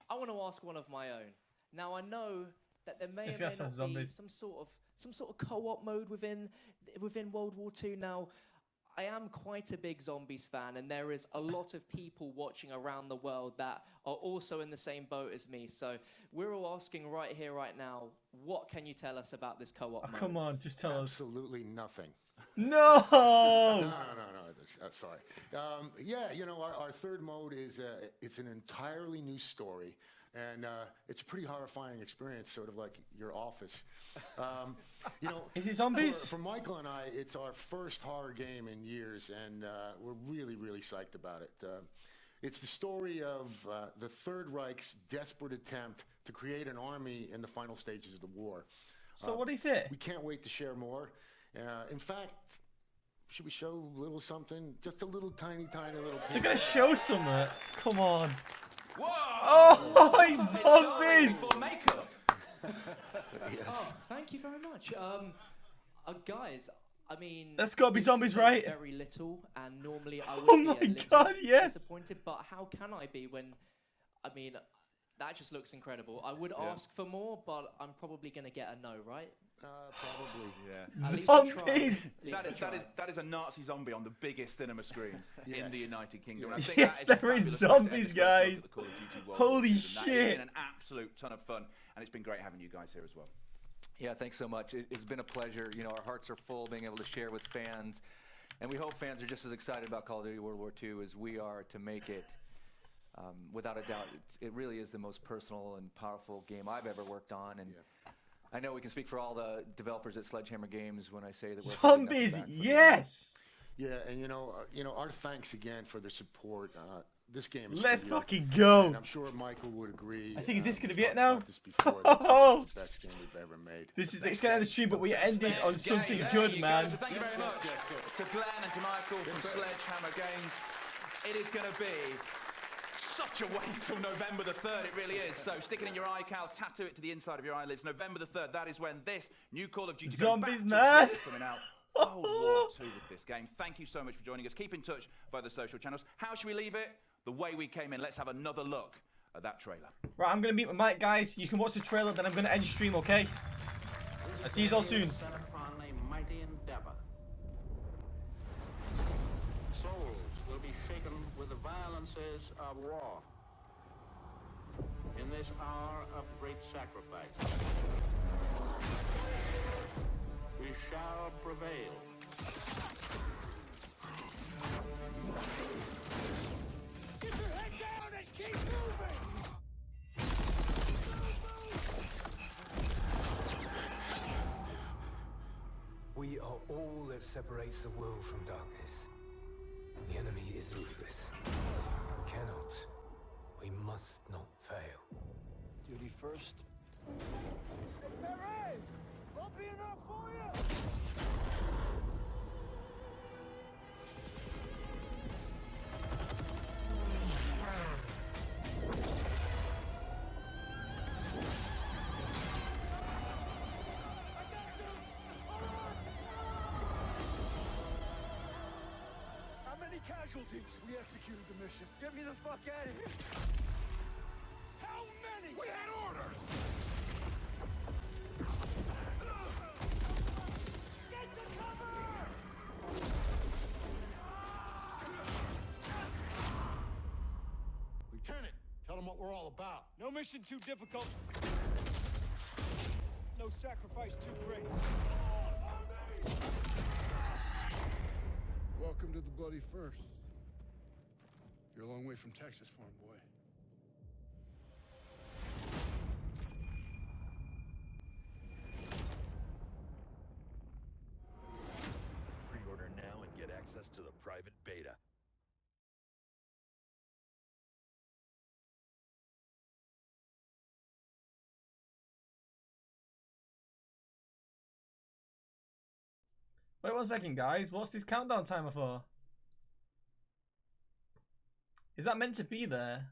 A: I want to ask one of my own. Now, I know that there may or may not be some sort of co-op mode within World War II. Now, I am quite a big zombies fan, and there is a lot of people watching around the world that are also in the same boat as me. So we're all asking right here, right now, what can you tell us about this co-op mode?
B: Come on, just tell us.
K: Absolutely nothing.
B: No!
K: No. Sorry. Yeah, you know, our third mode is it's an entirely new story, and it's a pretty horrifying experience, sort of like your office. You know,
B: is it zombies?
K: For Michael and I, it's our first horror game in years, and we're really, really psyched about it. It's the story of the Third Reich's desperate attempt to create an army in the final stages of the war.
B: So what is it?
K: We can't wait to share more. In fact, should we show a little something? Just a little tiny little peek.
B: You're going to show something? Come on.
T: Whoa!
B: Oh, he's zombies!
T: Before makeup.
K: Yes.
A: Oh, thank you very much. Guys, I mean...
B: That's got to be zombies, right?
A: Very little, and normally I
B: Oh
A: would
B: my
A: be a little
B: God, yes!
A: disappointed, but how can I be when... I mean, that just looks incredible. I would ask for more, but I'm probably going to get a no, right?
K: Probably.
T: Yeah.
B: Zombies!
T: That is a Nazi zombie on the biggest cinema screen in the United Kingdom.
K: Yes.
T: I think
B: Yes,
T: that
B: there
T: is
B: is
T: a fabulous way to
B: zombies,
T: end this first look at
B: guys.
T: the Call of Duty World
B: Holy
T: War II. It's
B: shit.
T: been an absolute ton of fun, and it's been great having you guys here as well.
L: Yeah, thanks so much. It's been a pleasure. You know, our hearts are full being able to share with fans, and we hope fans are just as excited about Call of Duty World War II as we are to make it. Without a doubt, it really is the most personal and powerful game I've ever worked on, and I know we can speak for all the developers at Sledgehammer Games when I say that we're
B: Zombies, yes!
K: Yeah, and you know, our thanks again for the support. This game is
B: Let's
K: for you.
B: fucking go!
K: And I'm sure Michael would agree.
B: I think is this going to be
K: we've
B: it now?
K: talked about this before, that this is the best game we've ever made.
B: This is it's going to end the stream, but we ended on something good, man.
T: So thank you very much to Glenn and to Michael from Sledgehammer Games. It is going to be such a wait till November the 3rd, it really is. So stick it in your iCal, tattoo it to the inside of your eyelids. November the 3rd, that is when this new Call of Duty
B: Zombies, man!
T: is coming out. World War II with this game. Thank you so much for joining us. Keep in touch via the social channels. How should we leave it? The way we came in. Let's have another look at that trailer.
B: Right, I'm going to mute my mic, guys. You can watch the trailer, then I'm going to end stream, okay? I'll see you all soon.
E: Set upon a mighty endeavor. Souls will be shaken with the violences of war. In this hour of great sacrifice, we shall prevail.
G: Get your head down and keep moving!
F: We are all that separates the world from darkness. The enemy is ruthless. We cannot, we must not fail.
D: Duty first.
G: Perez! Bumpy enough for you? How many casualties? We executed the mission. Get me the fuck out of here. How many? We had orders! Get to cover!
H: Lieutenant, tell them what we're all about.
G: No mission too difficult. No sacrifice too great.
H: Welcome to the Bloody First. You're a long way from Texas, farm boy.
D: Pre-order now and get access to the private beta.
B: Wait 1 second, guys. What's this countdown timer for? Is that meant to be there?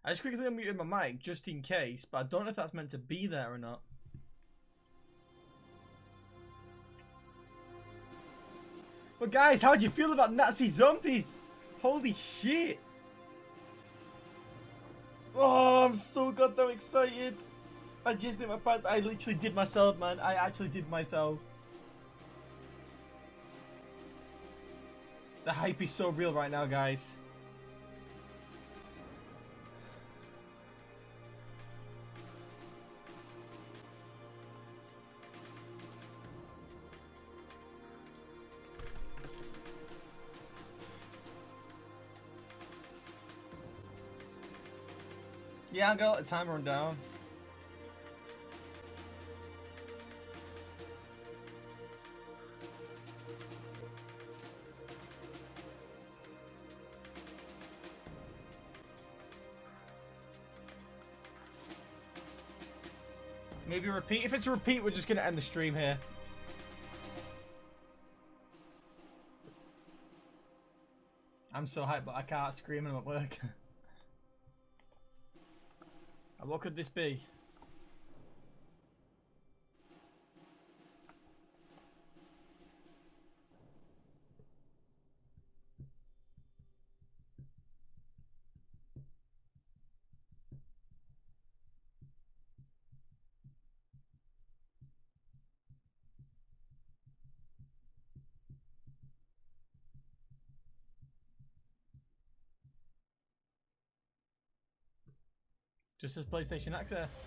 B: I just quickly unmuted my mic just in case, but I don't know if that's meant to be there or not. But guys, how do you feel about Nazi zombies? Holy shit! Oh, I'm so goddamn excited. I just did my pants. I literally did myself, man. I actually did myself. The hype is so real right now, guys. Yeah, I'm gonna let the timer run down. Maybe a repeat. If it's a repeat, we're just gonna end the stream here. I'm so hyped, but I can't scream and I'm at work. What could this be? Just as PlayStation Access.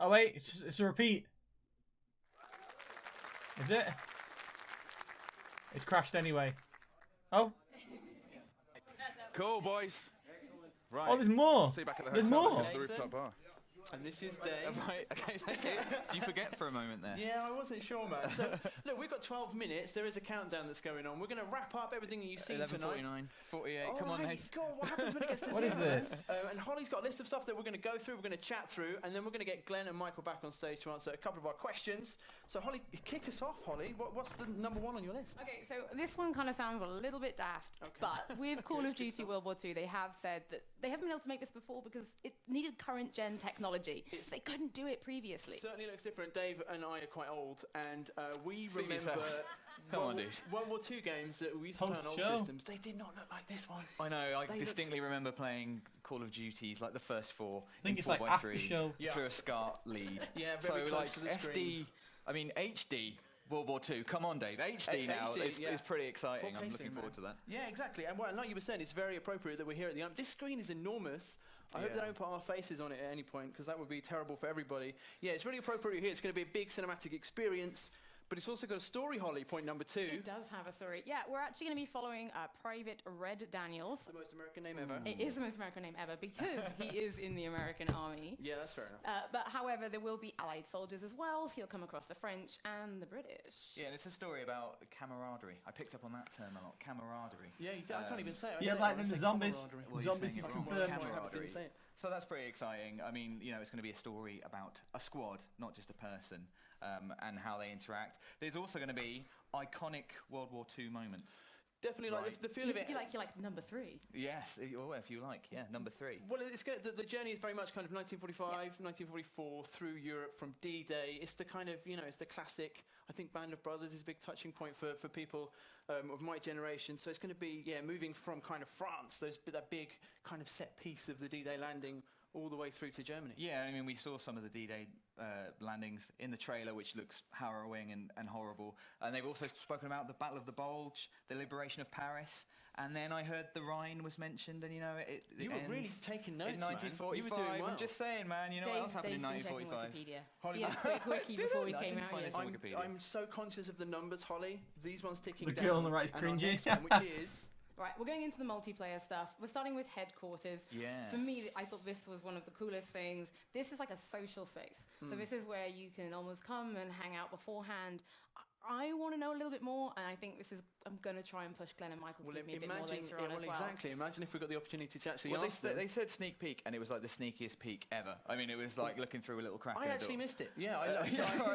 B: Oh wait, it's a repeat. Is it? It's crashed anyway. Oh.
T: Cool, boys. Right.
B: Oh, there's more.
T: See you back at the
B: There's
T: hotel.
B: more.
T: It's the rooftop bar.
U: And this is Dave.
T: Right, okay, thank you. Did you forget for a moment there?
U: Yeah, I wasn't sure, man. So, look, we've got 12 minutes. There is a countdown that's going on. We're going to wrap up everything that you've seen tonight.
T: 11:49, 48.
U: Oh,
T: Come on,
U: right.
T: Dave.
U: God, what happens when it gets to
B: What
U: zero,
B: is
U: man?
B: this?
U: And Holly's got a list of stuff that we're going to go through, we're going to chat through, and then we're going to get Glenn and Michael back on stage to answer a couple of our questions. So, Holly, kick us off, Holly. What's the number one on your list?
V: Okay, so this one kind of sounds a little bit daft, but with Call of Duty World War II, they have said that they haven't been able to make this before because it needed current gen technology. So they couldn't do it previously.
U: It certainly looks different. Dave and I are quite old, and we
T: Stevie
U: remember
T: Come on, dude.
U: World War II games that we used to play on old
B: Post-show.
U: systems. They did not look like this one.
T: I know,
U: They
T: I distinctly remember playing Call of Duties, like the first four.
B: I think
T: in
B: it's like
T: 4x3
B: after show.
U: Yeah.
T: through a SCART lead.
U: Yeah, very
T: so
U: close
T: like
U: to the
T: SD,
U: screen.
T: I mean HD World War II. Come on, Dave. HD now
U: HD,
T: is
U: yeah.
T: pretty exciting.
U: 4K
T: I'm looking
U: scene,
T: forward to
U: man.
T: that.
U: Yeah, exactly. And well, like you were saying, it's very appropriate that we're here at the end. This screen is enormous. I hope they
T: Yeah.
U: don't put our faces on it at any point because that would be terrible for everybody. Yeah, it's really appropriate here. It's going to be a big cinematic experience. But it's also got a story, Holly, point number 2.
V: It does have a story. Yeah, we're actually going to be following Private Red Daniels.
U: The most American name ever.
V: It is the most American name ever because he is in the American army.
U: Yeah, that's fair enough.
V: But however, there will be Allied soldiers as well, so you'll come across the French and the British.
I: Yeah, and it's a story about camaraderie. I picked up on that term a lot, camaraderie.
U: Yeah, you did. I can't even say it.
B: Yeah, like in the zombies. Zombies is confirmed.
I: Camaraderie. So that's pretty exciting. I mean, you know, it's going to be a story about a squad, not just a person, and how they interact. There's also going to be iconic World War II moments.
U: Definitely, like the feel of it.
V: You like number 3.
I: Yes, or if you like, yeah, number 3.
U: Well, it's good. The journey is very much kind of 1945, 1944 through Europe from D-Day. It's the kind of, you know, it's the classic. I think Band of Brothers is a big touching point for people of my generation. So it's going to be, moving from kind of France, that big kind of set piece of the D-Day landing all the way through to Germany.
I: Yeah, I mean, we saw some of the D-Day landings in the trailer, which looks harrowing and horrible. And they've also spoken about the Battle of the Bulge, the liberation of Paris, and then I heard the Rhine was mentioned, and you know, it
U: you were really taking notes,
I: in 1945.
U: You were doing well.
I: I'm just saying, man. You know what else happened in 1945?
U: Holly,
V: wiki before we came out.
U: I'm so conscious of the numbers, Holly. These ones ticking down.
B: The girl on the right is cringy.
U: Which is.
V: Right, we're going into the multiplayer stuff. We're starting with headquarters.
I: Yeah.
V: For me, I thought this was one of the coolest things. This is like a social space. So this is where you can almost come and hang out beforehand. I want to know a little bit more, and I think this is. I'm going to try and push Glenn and Michael to give me a bit more later on as well.
U: Exactly. Imagine if we got the opportunity to actually.
I: Well,
U: ask them.
I: they said sneak peek, and it was like the sneakiest peek ever. I mean, it was like looking through a little crack.
U: I
I: in
U: actually
I: the door.
U: missed it. Yeah,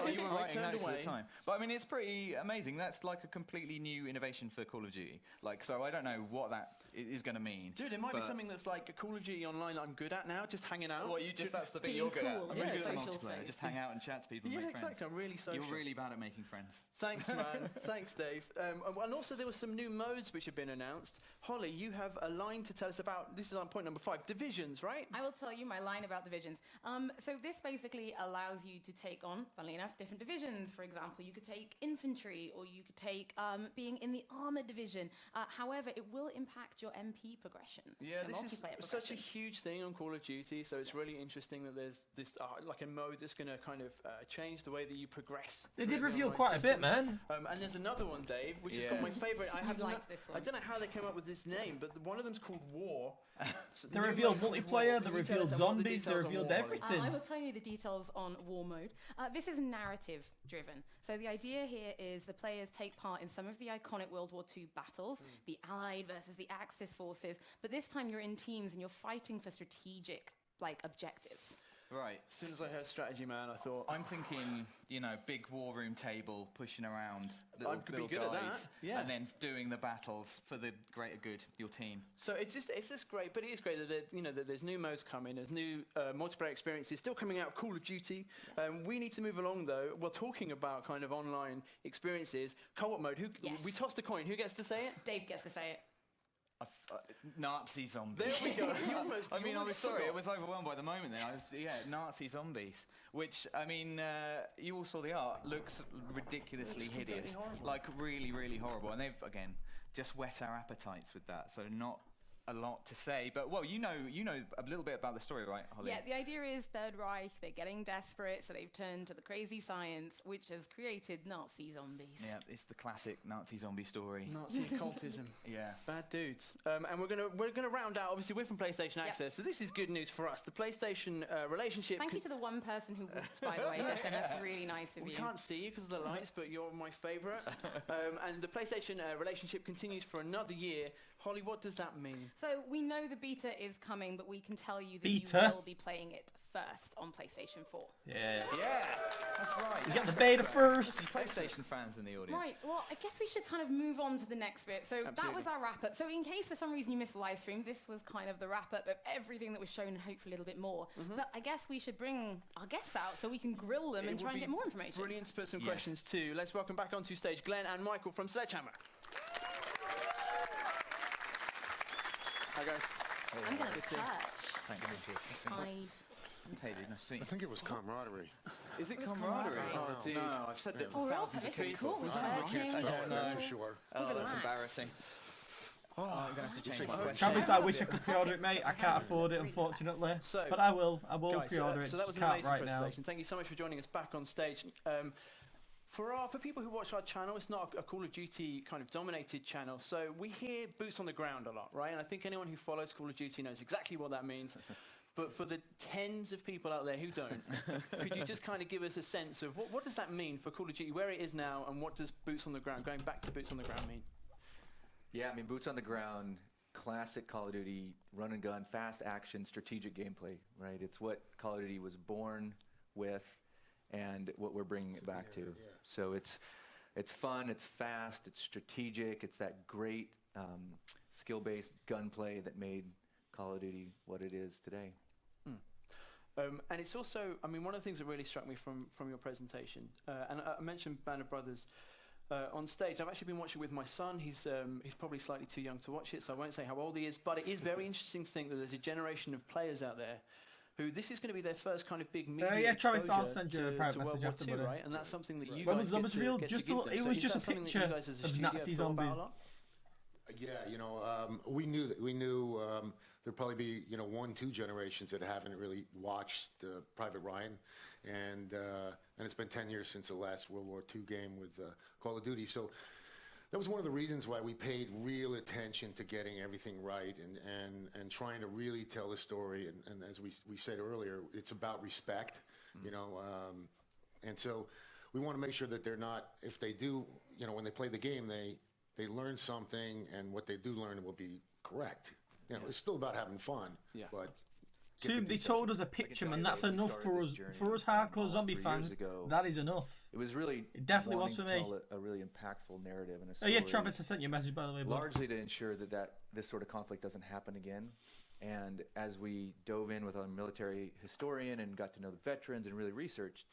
I: you were writing notes at the time. But I mean, it's pretty amazing. That's like a completely new innovation for Call of Duty. Like, so I don't know what that is going to mean.
U: Dude, it might be something that's like a Call of Duty Online that I'm good at now, just hanging out.
I: Well, that's the bit you're good at.
V: I'm
I: really good at multiplayer. Just hang out and chat to people and make friends.
U: Exactly. I'm really social.
I: You're really bad at making friends.
U: Thanks, man. Thanks, Dave. And also there were some new modes which have been announced. Holly, you have a line to tell us about. This is on point number 5. Divisions, right?
V: I will tell you my line about divisions. So this basically allows you to take on, funnily enough, different divisions. For example, you could take infantry, or you could take being in the armored division. However, it will impact your MP progression.
U: Yeah, this is such a huge thing on Call of Duty. So it's really interesting that there's this like a mode that's going to kind of change the way that you progress.
B: They did reveal quite a bit, man.
U: And there's another one, Dave, which has got my favourite. I
V: liked this one.
U: I don't know how they came up with this name, but one of them's called War.
B: So they revealed multiplayer, they revealed zombies, they revealed everything.
V: I will tell you the details on War mode. This is narrative driven. So the idea here is the players take part in some of the iconic World War II battles, the Allied versus the Axis forces, but this time you're in teams and you're fighting for strategic objectives.
I: Right.
U: As soon as I heard strategy, man, I thought...
I: I'm thinking, you know, big war room table, pushing around little
U: be good
I: guys,
U: at that. Yeah.
I: and then doing the battles for the greater good, your team.
U: So it's just great, but it is great that that there's new modes coming, there's new multiplayer experiences still coming out of Call of Duty. Yes. We need to move along though. We're talking about kind of online experiences, co-op mode. We tossed a coin. Who gets to say it?
V: Dave gets to say it.
I: Nazi zombies.
U: There we go.
I: I was sorry. I was overwhelmed by the moment there. Nazi zombies. Which, I mean, you all saw the art. Looks ridiculously hideous. Like, really, really horrible. And they've, again, just whet our appetites with that. So not a lot to say, but well, you know a little bit about the story, right, Holly?
V: Yeah, the idea is Third Reich, they're getting desperate, so they've turned to the crazy science, which has created Nazi zombies.
I: Yeah, it's the classic Nazi zombie story.
U: Nazi occultism.
I: Yeah.
U: Bad dudes. And we're gonna round out. Obviously, we're from PlayStation Access, so this is good news for us. The PlayStation relationship.
V: Thank you to the one person who walked, by the way, Justin. That's really nice of you.
U: We can't see you because of the lights, but you're my favourite. And the PlayStation relationship continues for another year. Holly, what does that mean?
V: So we know the beta is coming, but we can tell you that you will be playing it first on PlayStation 4.
B: Yeah.
U: Yeah, that's right.
B: You got the beta first.
I: PlayStation fans in the audience.
V: Right, well, I guess we should kind of move on to the next bit. So that was our wrap-up. So in case for some reason you missed the live stream, this was kind of the wrap-up of everything that was shown and hopefully a little bit more. But I guess we should bring our guests out so we can grill them and try and get more information.
U: Brilliant to put some questions too. Let's welcome back onto stage Glenn and Michael from Sledgehammer. Hi guys.
V: I'm going to touch.
I: Thank you.
V: Hide.
I: Hey, dude, nice to see you.
K: I think it was camaraderie.
U: Is it camaraderie? Oh, dude. No, I've said that to thousands of people.
V: Was that
U: I don't know.
K: That's for sure.
I: Oh, that's embarrassing. Oh, I'm going to have to change my question.
B: Travis, I wish I could pre-order it, mate. I can't afford it, unfortunately. But I will
U: guys,
B: pre-order it.
U: So that was an amazing presentation. Thank you so much for joining us back on stage. For people who watch our channel, it's not a Call of Duty kind of dominated channel, so we hear boots on the ground a lot, right? And I think anyone who follows Call of Duty knows exactly what that means. But for the tens of people out there who don't, could you just kind of give us a sense of what does that mean for Call of Duty, where it is now, and what does boots on the ground, going back to boots on the ground, mean?
L: Yeah, I mean, boots on the ground, classic Call of Duty, run and gun, fast action, strategic gameplay, right? It's what Call of Duty was born with and what we're bringing it back to. Yeah. So it's fun, it's fast, it's strategic, it's that great skill-based gunplay that made Call of Duty what it is today.
U: And it's also, I mean, one of the things that really struck me from your presentation, and I mentioned Band of Brothers on stage. I've actually been watching with my son. He's probably slightly too young to watch it, so I won't say how old he is, but it is very interesting to think that there's a generation of players out there who this is going to be their first kind of big media
B: Travis, I'll
U: exposure
B: send you a private
U: to World
B: message
U: War
B: after,
U: II,
B: buddy.
U: right? And that's something that you
B: Well,
U: guys
B: the
U: get to
B: reveal
U: give
B: just
U: them.
B: it
U: So
B: was
U: is
B: just
U: that
B: a
U: something that
B: picture
U: you guys as a
B: of
U: studio
B: Nazi
U: have thought about
B: zombies.
U: a lot?
K: Yeah, we knew there'd probably be 1-2 generations that haven't really watched Private Ryan, and it's been 10 years since the last World War II game with Call of Duty. So that was one of the reasons why we paid real attention to getting everything right and trying to really tell the story. And as we said earlier, it's about respect, and so we want to make sure that they're not, if they do, when they play the game, they learn something, and what they do learn will be correct. It's still about having fun.
U: Yeah.
K: But
B: They told us a picture, man. That's enough for us. For us hardcore zombie fans, that is enough.
L: It was really
B: it definitely was for me.
L: Tell a really impactful narrative and a
B: Oh
L: story.
B: yeah, Travis, I sent you a message by the way.
L: Largely to ensure that this sort of conflict doesn't happen again. And as we dove in with a military historian and got to know the veterans and really researched,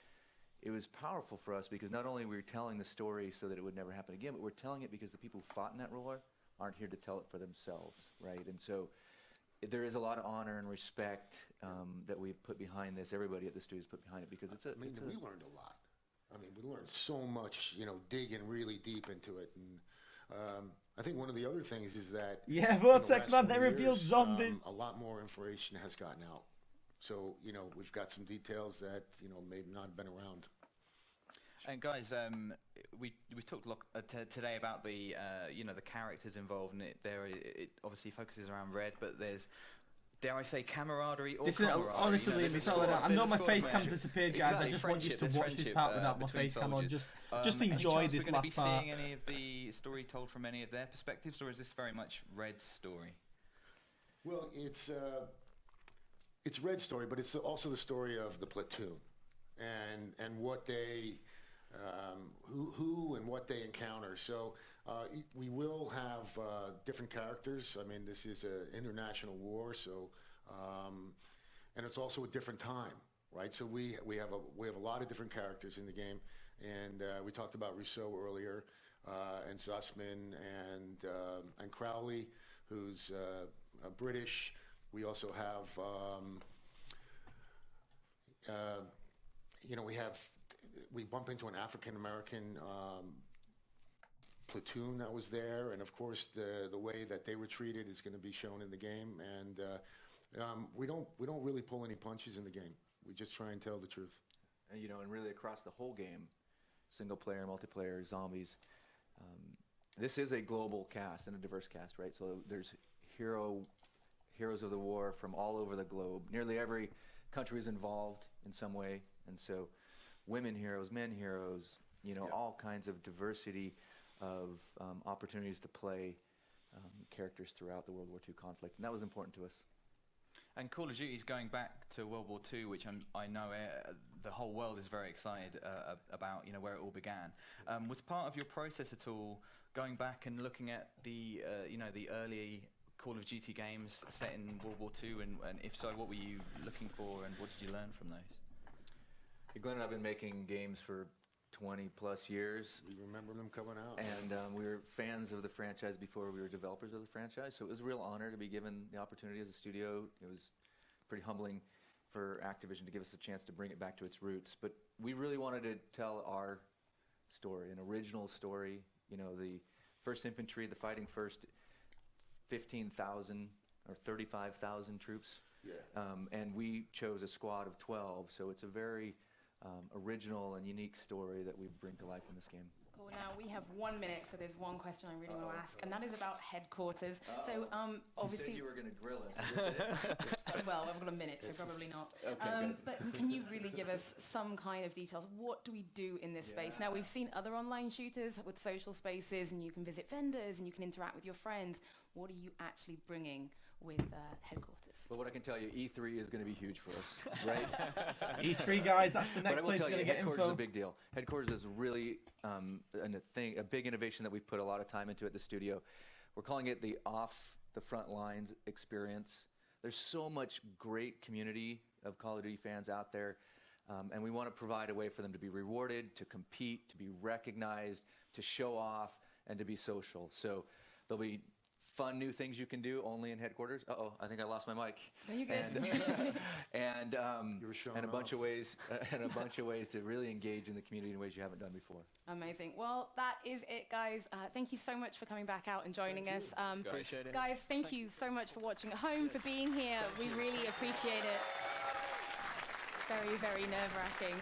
L: it was powerful for us because not only were we telling the story so that it would never happen again, but we're telling it because the people who fought in that war aren't here to tell it for themselves, right? And so there is a lot of honor and respect that we've put behind this. Everybody at the studio's put behind it because we
K: learned a lot. I mean, we learned so much, digging really deep into it. And I think one of the other things is that
B: Vortex, man, they revealed zombies.
K: A lot more information has gotten out. So, we've got some details that, may not have been around.
I: And guys, we talked a lot today about the the characters involved in it. It obviously focuses around Red, but there's, dare I say, camaraderie or camaraderie.
B: Honestly, I know my face cam disappeared, guys.
I: Exactly,
B: I just want you to watch this part without my face cam on. Just enjoy this last part.
I: Are we going to be seeing any of the story told from any of their perspectives, or is this very much Red's story?
K: Well, it's Red's story, but it's also the story of the platoon, and what they, who and what they encounter. So we will have different characters. I mean, this is an international war, so and it's also a different time, right? So we have a lot of different characters in the game, and we talked about Rousseau earlier, and Zussman and Crowley, who's British. We also have, we bump into an African-American platoon that was there, and of course the way that they were treated is going to be shown in the game. And we don't really pull any punches in the game. We just try and tell the truth.
L: And really across the whole game, single player, multiplayer, zombies. This is a global cast and a diverse cast, right? So there's heroes of the war from all over the globe. Nearly every country is involved in some way, and so women heroes, men heroes, all kinds of diversity of opportunities to play characters throughout the World War II conflict, and that was important to us.
I: And Call of Duty is going back to World War II, which I know the whole world is very excited about, where it all began. Was part of your process at all going back and looking at the early Call of Duty games set in World War II, and if so, what were you looking for, and what did you learn from those?
L: Glenn and I have been making games for 20 plus years.
K: We remember them coming out.
L: And we were fans of the franchise before we were developers of the franchise, so it was a real honor to be given the opportunity as a studio. It was pretty humbling for Activision to give us a chance to bring it back to its roots. But we really wanted to tell our story, an original story. The 1st Infantry, the fighting first 15,000 or 35,000 troops.
K: Yeah.
L: And we chose a squad of 12, so it's a very original and unique story that we bring to life in this game.
V: Cool. Now we have 1 minute, so there's one question I really want to ask, and that is about headquarters. So obviously,
L: you said you were going to grill us.
V: well, I've got a minute, so probably not.
L: Okay, good.
V: But can you really give us some kind of details? What do we do in this space? Now we've seen other online shooters with social spaces, and you can visit vendors, and you can interact with your friends. What are you actually bringing with headquarters?
L: Well, what I can tell you, E3 is going to be huge for us, right?
B: E3, guys, that's the next place we're going to get info.
L: Headquarters is a big deal. Headquarters is really a big innovation that we've put a lot of time into at the studio. We're calling it the off the front lines experience. There's so much great community of Call of Duty fans out there, and we want to provide a way for them to be rewarded, to compete, to be recognized, to show off, and to be social. So there'll be fun new things you can do only in headquarters. Uh-oh, I think I lost my mic.
V: No, you're good.
L: And a bunch of ways to really engage in the community in ways you haven't done before.
V: Amazing. Well, that is it, guys. Thank you so much for coming back out and joining us.
A: Appreciate it.
V: Guys, thank you so much for watching at home, for being here. We really appreciate it. Very, very nerve-wracking.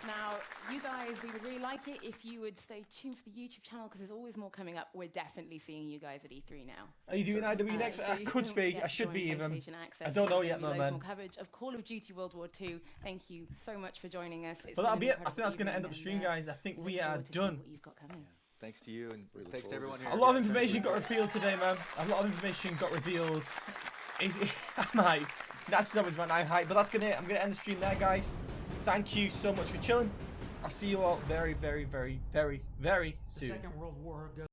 V: Now, you guys, we would really like it if you would stay tuned for the YouTube channel, because there's always more coming up. We're definitely seeing you guys at E3 now.
B: Are you doing IW next?
V: So
B: I could be. I should be even. I don't know yet,
V: no,
B: man.
V: More coverage of Call of Duty World War II. Thank you so much for joining us.
B: But that'll be it. I think that's going to end up the stream, guys. I think we are done.
V: What you've got coming.
L: Thanks to you, and thanks to everyone here.
B: A lot of information got revealed today, man. A lot of information got revealed. I'm hyped. That's the man. I'm hyped. But that's going to it. I'm going to end the stream there, guys. Thank you so much for chilling. I'll see you all very, very, very, very, very soon.
J: The Second World War goes